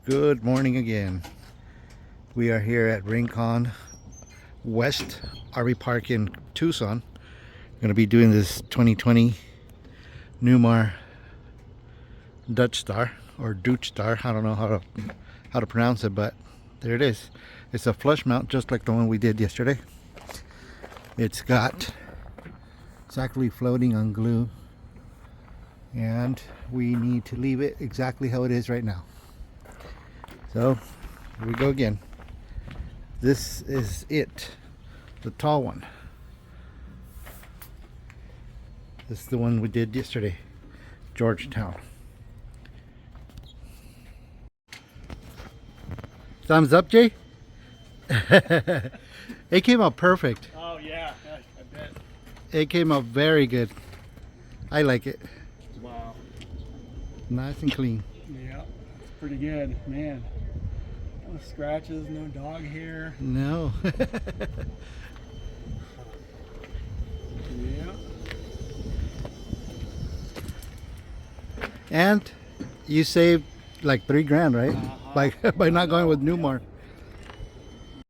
Good morning again. We are here at Rincon West RV Park in Tucson. Going to be doing this 2020 Newmar Dutch Star or Dutch Star. I don't know how to pronounce it, but there it is. It's a flush mount just like the one we did yesterday. It's actually floating on glue, and we need to leave it exactly how it is right now. So here we go again. This is it, the tall one. This is the one we did yesterday, Georgetown. Thumbs up, Jay? It came out perfect. Oh yeah, I bet. It came out very good. I like it. Wow. Nice and clean. Yeah, it's pretty good, man. No scratches, no dog hair. No. Yeah. And you saved like $3 grand, right? By not going with Newmar.